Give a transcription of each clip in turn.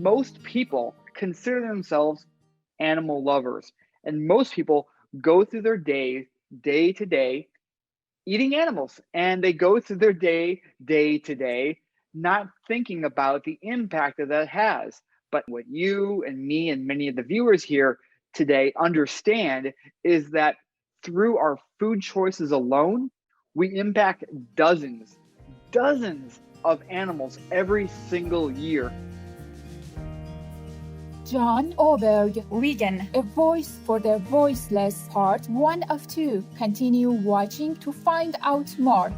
most people consider themselves animal lovers, and most people go through their day to day, eating animals, and they go through their day to day, not thinking about the impact that has. But what you and me and many of the viewers here today understand is that through our food choices alone, we impact dozens of animals every single year. John Oberg, Vegan, A Voice for the Voiceless, Part 1 of 2. Continue watching to find out more.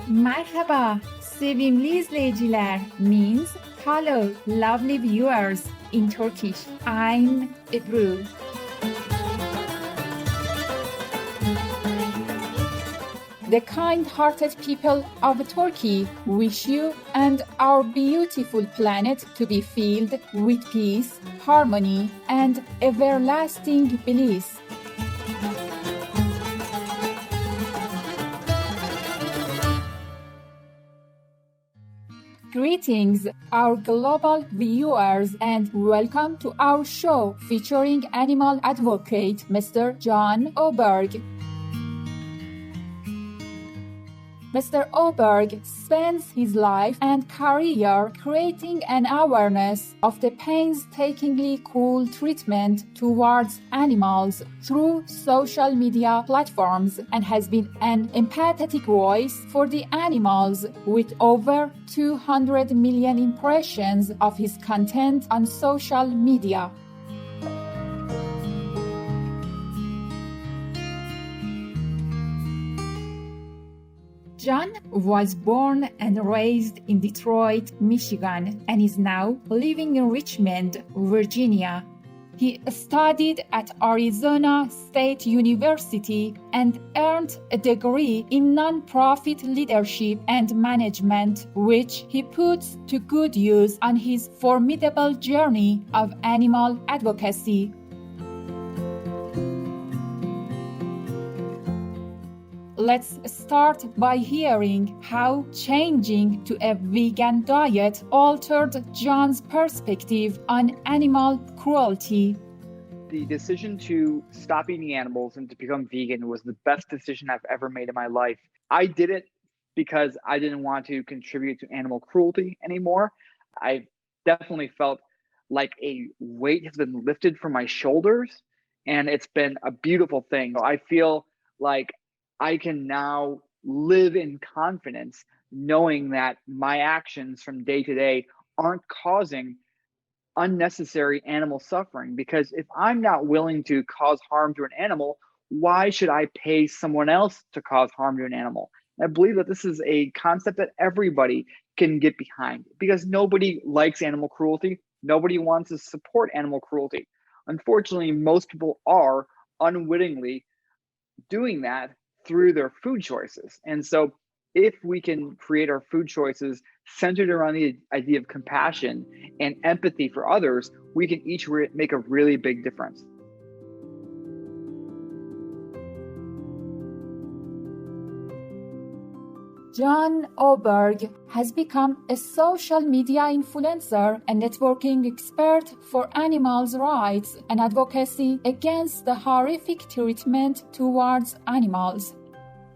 Merhaba, sevimli izleyiciler means hello, lovely viewers in Turkish. I'm Ebru. The kind-hearted people of Turkey wish you and our beautiful planet to be filled with peace, harmony, and everlasting bliss. Greetings, our global viewers, and welcome to our show featuring animal advocate Mr. John Oberg. Mr. Oberg spends his life and career creating an awareness of the painstakingly cruel treatment towards animals through social media platforms and has been an empathetic voice for the animals with over 200 million impressions of his content on social media. John was born and raised in Detroit, Michigan, and is now living in Richmond, Virginia. He studied at Arizona State University and earned a degree in nonprofit leadership and management, which he puts to good use on his formidable journey of animal advocacy. Let's start by hearing how changing to a vegan diet altered John's perspective on animal cruelty. The decision to stop eating animals and to become vegan was the best decision I've ever made in my life. I did it because I didn't want to contribute to animal cruelty anymore. I definitely felt like a weight has been lifted from my shoulders, and it's been a beautiful thing. I feel like I can now live in confidence knowing that my actions from day to day aren't causing unnecessary animal suffering. Because if I'm not willing to cause harm to an animal, why should I pay someone else to cause harm to an animal? And I believe that this is a concept that everybody can get behind, because nobody likes animal cruelty. Nobody wants to support animal cruelty. Unfortunately, most people are unwittingly doing that through their food choices. And so if we can create our food choices centered around the idea of compassion and empathy for others, we can each make a really big difference. John Oberg has become a social media influencer and networking expert for animals' rights and advocacy against the horrific treatment towards animals.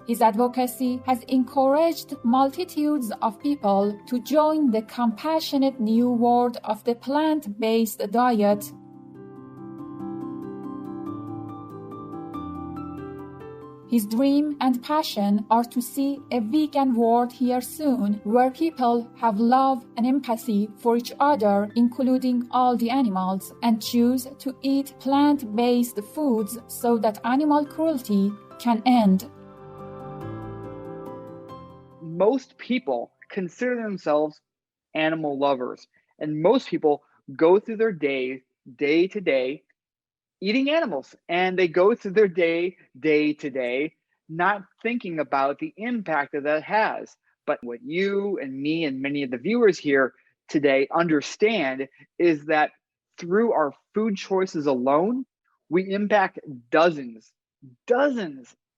His advocacy has encouraged multitudes of people to join the compassionate new world of the plant-based diet. His dream and passion are to see a vegan world here soon, where people have love and empathy for each other, including all the animals, and choose to eat plant-based foods so that animal cruelty can end. Most people consider themselves animal lovers, and most people go through their day to day, eating animals, and they go through their day to day, not thinking about the impact that has. But what you and me and many of the viewers here today understand is that through our food choices alone, We impact dozens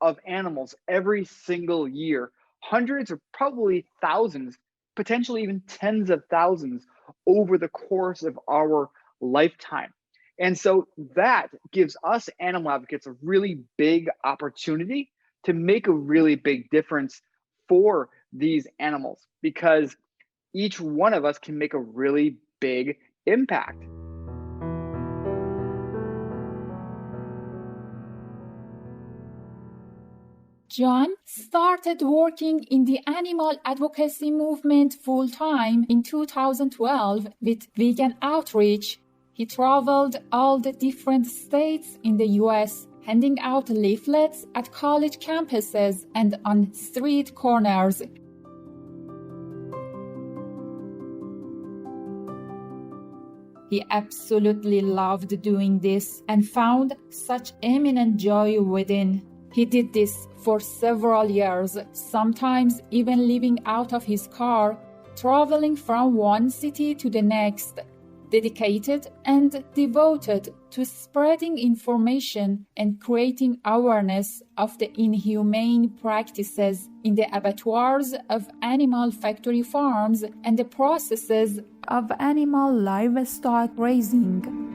of animals every single year, hundreds or probably thousands, potentially even tens of thousands over the course of our lifetime. And so that gives us animal advocates a really big opportunity to make a really big difference for these animals, because each one of us can make a really big impact. John started working in the animal advocacy movement full-time in 2012 with vegan outreach. He traveled all the different states in the US, handing out leaflets at college campuses and on street corners. He absolutely loved doing this and found such eminent joy within. He did this for several years, sometimes even living out of his car, traveling from one city to the next, dedicated and devoted to spreading information and creating awareness of the inhumane practices in the abattoirs of animal factory farms and the processes of animal livestock raising.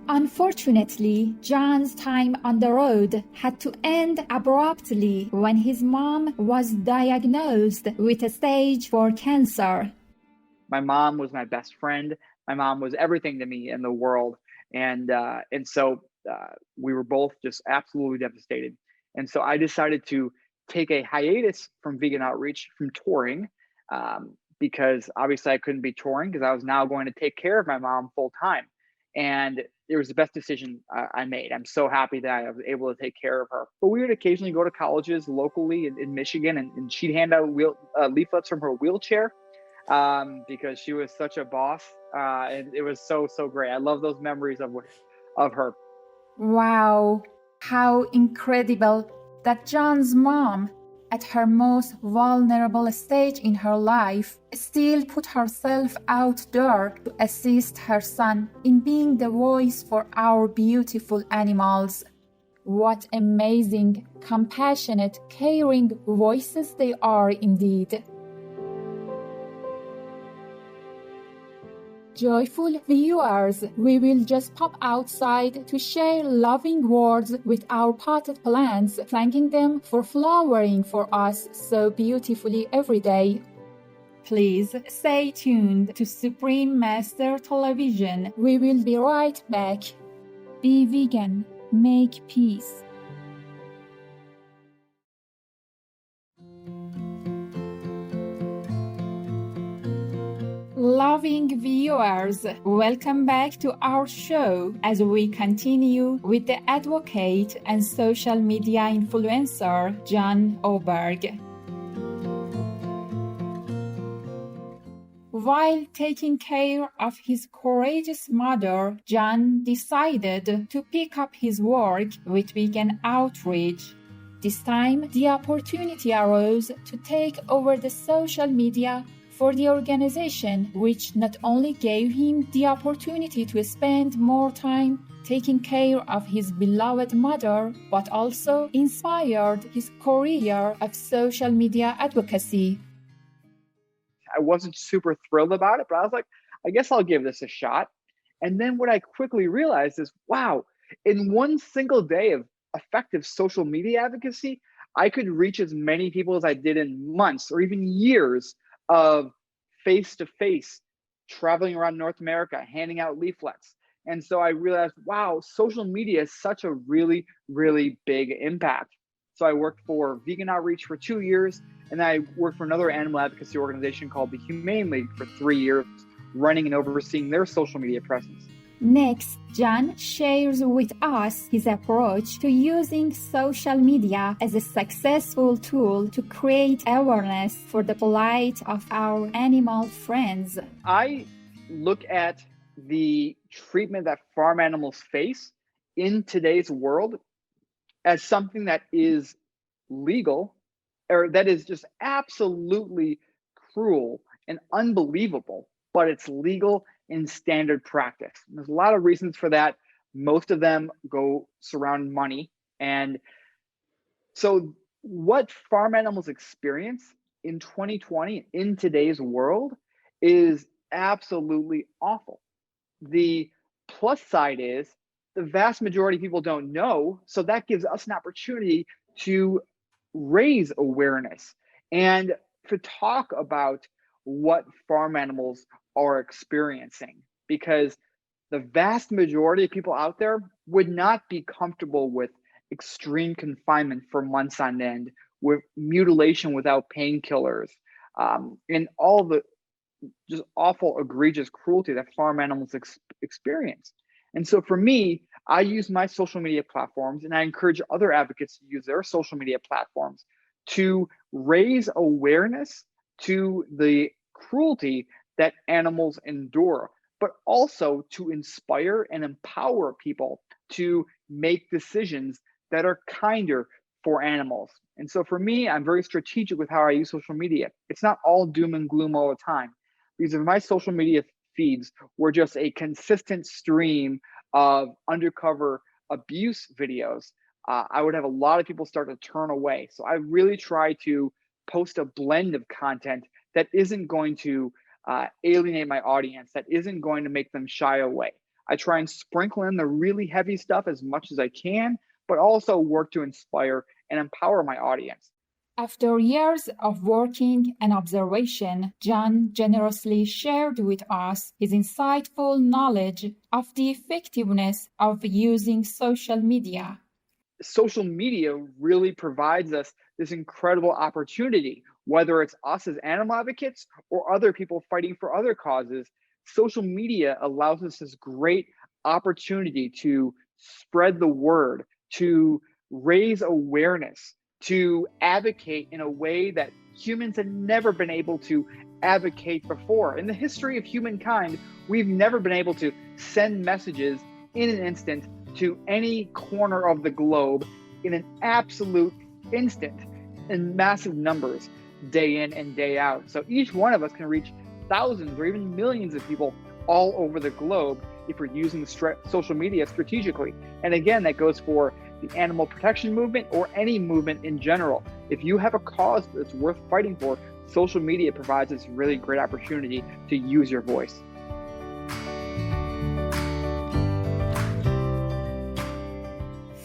Unfortunately, John's time on the road had to end abruptly when his mom was diagnosed with a stage 4 cancer. My mom was my best friend. My mom was everything to me in the world. And so we were both just absolutely devastated. And so I decided to take a hiatus from vegan outreach, from touring, because obviously I couldn't be touring because I was now going to take care of my mom full time. And it was the best decision I made. I'm so happy that I was able to take care of her. But we would occasionally go to colleges locally in Michigan, and she'd hand out leaflets from her wheelchair because she was such a boss. And it was so great. I love those memories of her. Wow, how incredible that John's mom, at her most vulnerable stage in her life, still put herself out there to assist her son in being the voice for our beautiful animals. What amazing, compassionate, caring voices they are indeed. Joyful viewers, we will just pop outside to share loving words with our potted plants, thanking them for flowering for us so beautifully every day. Please stay tuned to Supreme Master Television. We will be right back. Be vegan, make peace. Loving viewers, welcome back to our show as we continue with the advocate and social media influencer, John Oberg. While taking care of his courageous mother, John decided to pick up his work with vegan outreach. This time, the opportunity arose to take over the social media for the organization, which not only gave him the opportunity to spend more time taking care of his beloved mother, but also inspired his career of social media advocacy. I wasn't super thrilled about it, but I was like, I guess I'll give this a shot. And then what I quickly realized is, wow, in one single day of effective social media advocacy, I could reach as many people as I did in months or even years of face-to-face traveling around North America, handing out leaflets. And so I realized, wow, social media is such a really, really big impact. So I worked for Vegan Outreach for 2 years, and I worked for another animal advocacy organization called the Humane League for 3 years, running and overseeing their social media presence. Next, John shares with us his approach to using social media as a successful tool to create awareness for the plight of our animal friends. I look at the treatment that farm animals face in today's world as something that is legal, or that is just absolutely cruel and unbelievable, but it's legal in standard practice. And there's a lot of reasons for that. Most of them surround money. And so what farm animals experience in 2020 in today's world is absolutely awful. The plus side is the vast majority of people don't know, so that gives us an opportunity to raise awareness and to talk about what farm animals are experiencing, because the vast majority of people out there would not be comfortable with extreme confinement for months on end, with mutilation without painkillers, and all the just awful, egregious cruelty that farm animals experience. And so for me, I use my social media platforms, and I encourage other advocates to use their social media platforms to raise awareness to the cruelty that animals endure, but also to inspire and empower people to make decisions that are kinder for animals. And so for me, I'm very strategic with how I use social media. It's not all doom and gloom all the time. Because if my social media feeds were just a consistent stream of undercover abuse videos, I would have a lot of people start to turn away. So I really try to post a blend of content that isn't going to alienate my audience, that isn't going to make them shy away. I try and sprinkle in the really heavy stuff as much as I can, but also work to inspire and empower my audience. After years of working and observation, John generously shared with us his insightful knowledge of the effectiveness of using social media. Social media really provides us this incredible opportunity, whether it's us as animal advocates or other people fighting for other causes. Social media allows us this great opportunity to spread the word, to raise awareness, to advocate in a way that humans have never been able to advocate before. In the history of humankind, we've never been able to send messages in an instant to any corner of the globe in an absolute instant in massive numbers, day in and day out. So each one of us can reach thousands or even millions of people all over the globe if we're using social media strategically. And again, that goes for the animal protection movement or any movement in general. If you have a cause that's worth fighting for, social media provides this really great opportunity to use your voice.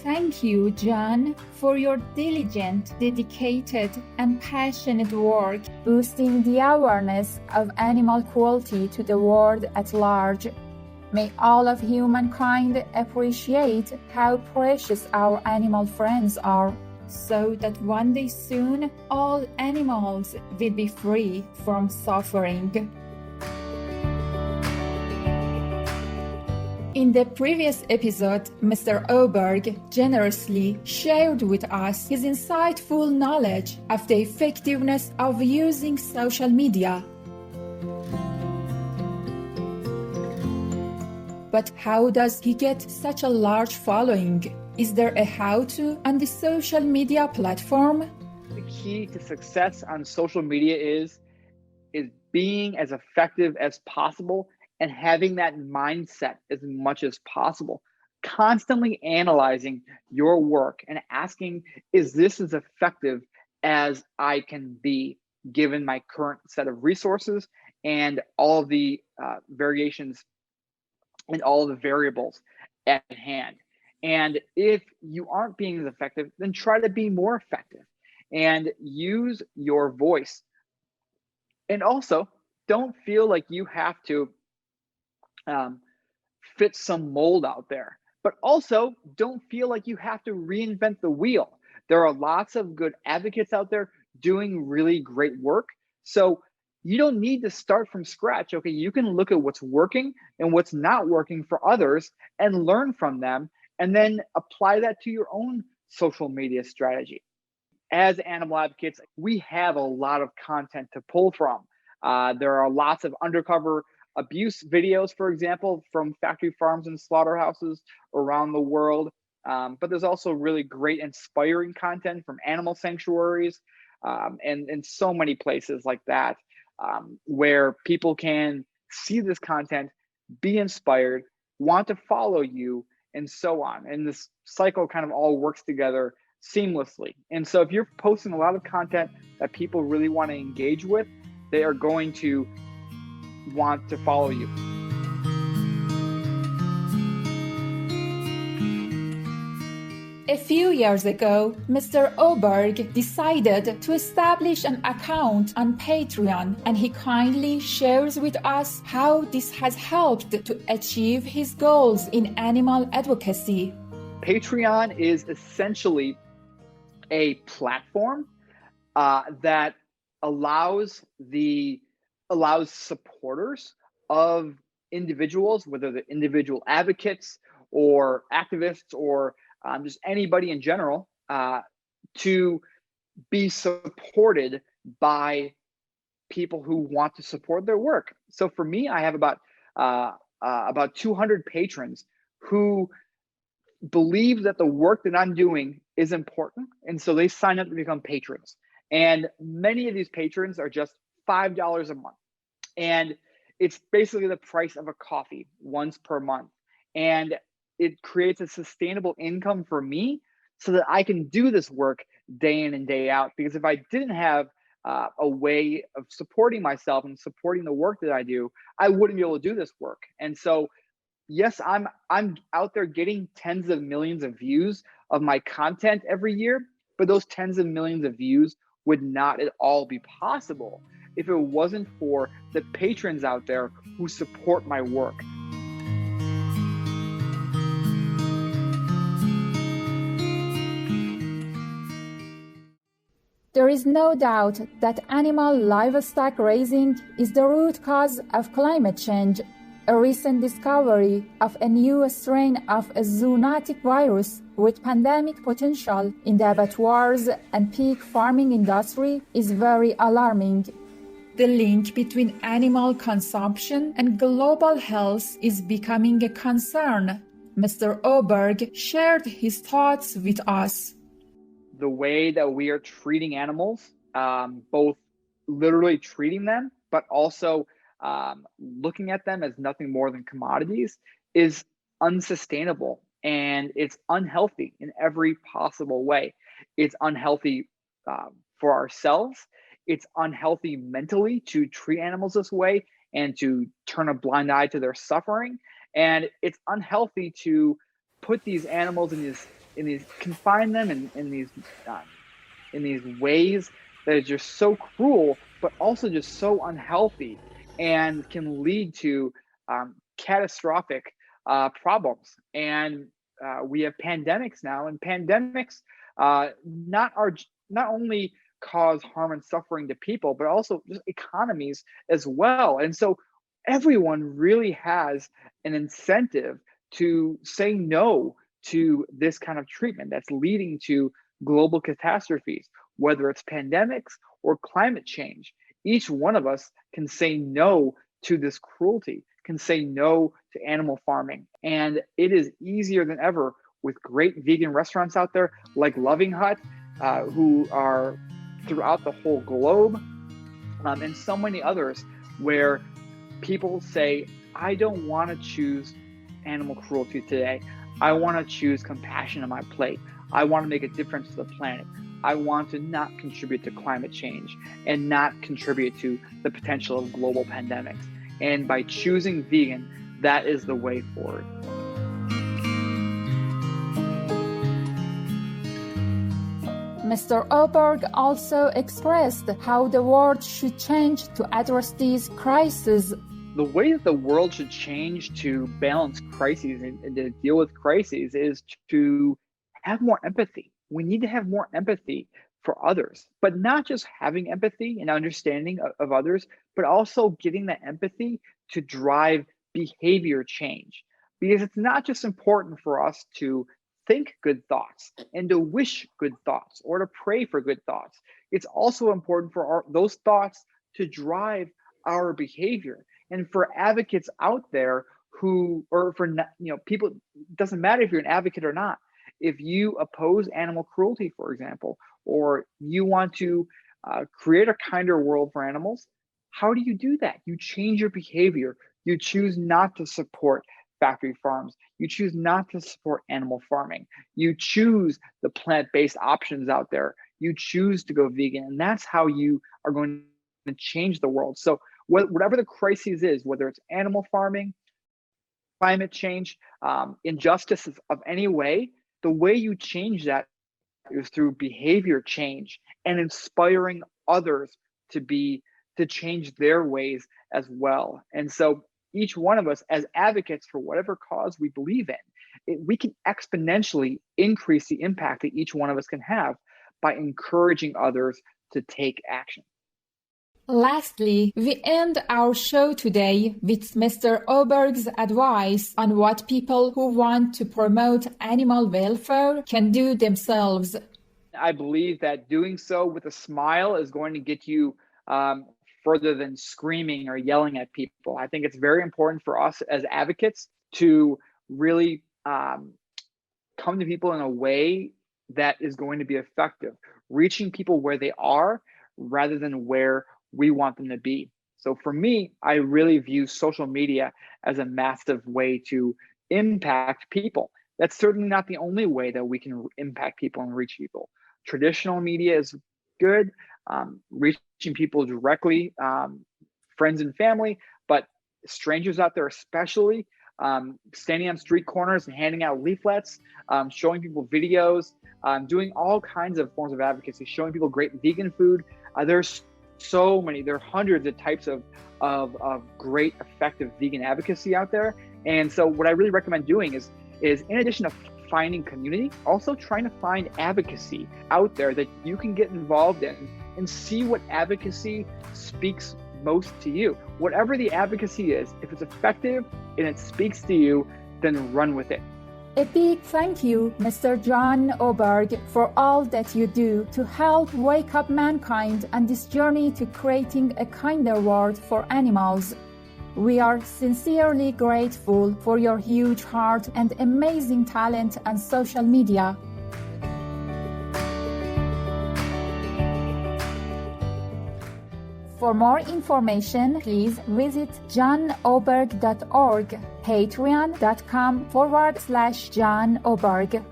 Thank you, John, for your diligent, dedicated, and passionate work boosting the awareness of animal cruelty to the world at large. May all of humankind appreciate how precious our animal friends are, so that one day soon all animals will be free from suffering. In the previous episode, Mr. Oberg generously shared with us his insightful knowledge of the effectiveness of using social media. But how does he get such a large following? Is there a how-to on the social media platform? The key to success on social media is being as effective as possible and having that mindset as much as possible. Constantly analyzing your work and asking, is this as effective as I can be given my current set of resources and all of the variations and all the variables at hand. And if you aren't being as effective, then try to be more effective and use your voice. And also, don't feel like you have to fit some mold out there, but also don't feel like you have to reinvent the wheel. There are lots of good advocates out there doing really great work. So you don't need to start from scratch. Okay, you can look at what's working and what's not working for others and learn from them, and then apply that to your own social media strategy. As animal advocates, we have a lot of content to pull from. There are lots of undercover abuse videos, for example, from factory farms and slaughterhouses around the world. But there's also really great inspiring content from animal sanctuaries and so many places like that, where people can see this content be inspired, want to follow you, and so on. And this cycle kind of all works together seamlessly. And so if you're posting a lot of content that people really want to engage with, they are going to want to follow you. A few years ago, Mr. Oberg decided to establish an account on Patreon, and he kindly shares with us how this has helped to achieve his goals in animal advocacy. Patreon is essentially a platform that allows supporters of individuals, whether they're individual advocates or activists or just anybody in general, to be supported by people who want to support their work. So for me, I have about 200 patrons who believe that the work that I'm doing is important, and so they sign up to become patrons. And many of these patrons are just $5 a month, and it's basically the price of a coffee once per month. And it creates a sustainable income for me so that I can do this work day in and day out. Because if I didn't have a way of supporting myself and supporting the work that I do, I wouldn't be able to do this work. And so, yes, I'm out there getting tens of millions of views of my content every year, but those tens of millions of views would not at all be possible if it wasn't for the patrons out there who support my work. There is no doubt that animal livestock raising is the root cause of climate change. A recent discovery of a new strain of a zoonotic virus with pandemic potential in the abattoirs and pig farming industry is very alarming. The link between animal consumption and global health is becoming a concern. Mr. Oberg shared his thoughts with us. The way that we are treating animals, both literally treating them, but also looking at them as nothing more than commodities, is unsustainable, and it's unhealthy in every possible way. It's unhealthy for ourselves. It's unhealthy mentally to treat animals this way and to turn a blind eye to their suffering. And it's unhealthy to put these animals confine them in these ways that is just so cruel, but also just so unhealthy, and can lead to catastrophic problems. And we have pandemics now, and pandemics not only cause harm and suffering to people, but also just economies as well. And so everyone really has an incentive to say no to this kind of treatment that's leading to global catastrophes, whether it's pandemics or climate change. Each one of us can say no to this cruelty, can say no to animal farming. And it is easier than ever with great vegan restaurants out there like Loving Hut, who are throughout the whole globe, and so many others, where people say, I don't want to choose animal cruelty today. I want to choose compassion on my plate. I want to make a difference to the planet. I want to not contribute to climate change and not contribute to the potential of global pandemics. And by choosing vegan, that is the way forward. Mr. Oberg also expressed how the world should change to address these crises. The way that the world should change to balance crises and to deal with crises is to have more empathy. We need to have more empathy for others, but not just having empathy and understanding of others, but also getting that empathy to drive behavior change. Because it's not just important for us to think good thoughts and to wish good thoughts or to pray for good thoughts. It's also important for those thoughts to drive our behavior. And for advocates out there or for people, it doesn't matter if you're an advocate or not. If you oppose animal cruelty, for example, or you want to create a kinder world for animals, how do you do that? You change your behavior You choose not to support factory farms. You choose not to support animal farming. You choose the plant-based options out there. You choose to go vegan. And that's how you are going to change the world. So whatever the crisis is, whether it's animal farming, climate change, injustices of any way, the way you change that is through behavior change and inspiring others to change their ways as well. And so each one of us as advocates for whatever cause we believe in, we can exponentially increase the impact that each one of us can have by encouraging others to take action. Lastly, we end our show today with Mr. Oberg's advice on what people who want to promote animal welfare can do themselves. I believe that doing so with a smile is going to get you further than screaming or yelling at people. I think it's very important for us as advocates to really come to people in a way that is going to be effective, reaching people where they are rather than where we want them to be. So for me, I really view social media as a massive way to impact people. That's certainly not the only way that we can impact people and reach people. Traditional media is good, reaching people directly, friends and family, but strangers out there especially, standing on street corners and handing out leaflets, showing people videos, doing all kinds of forms of advocacy, showing people great vegan food. There's so many, there are hundreds of types of great effective vegan advocacy out there. And so what I really recommend doing is in addition to finding community, also trying to find advocacy out there that you can get involved in and see what advocacy speaks most to you. Whatever the advocacy is, if it's effective and it speaks to you, then run with it. A big thank you, Mr. John Oberg, for all that you do to help wake up mankind on this journey to creating a kinder world for animals. We are sincerely grateful for your huge heart and amazing talent on social media. For more information, please visit johnoberg.org, patreon.com/John Oberg.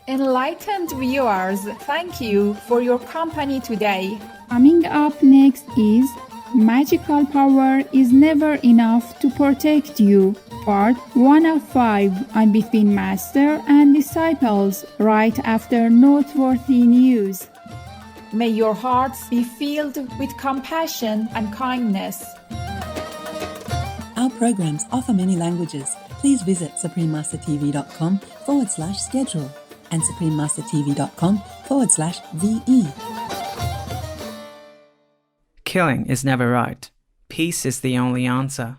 Enlightened viewers, thank you for your company today. Coming up next is Magical Power is Never Enough to Protect You, Part 1 of 5 on Between Master and Disciples, right after noteworthy news. May your hearts be filled with compassion and kindness. Our programs offer many languages. Please visit suprememastertv.com/schedule and suprememastertv.com/VE. Killing is never right. Peace is the only answer.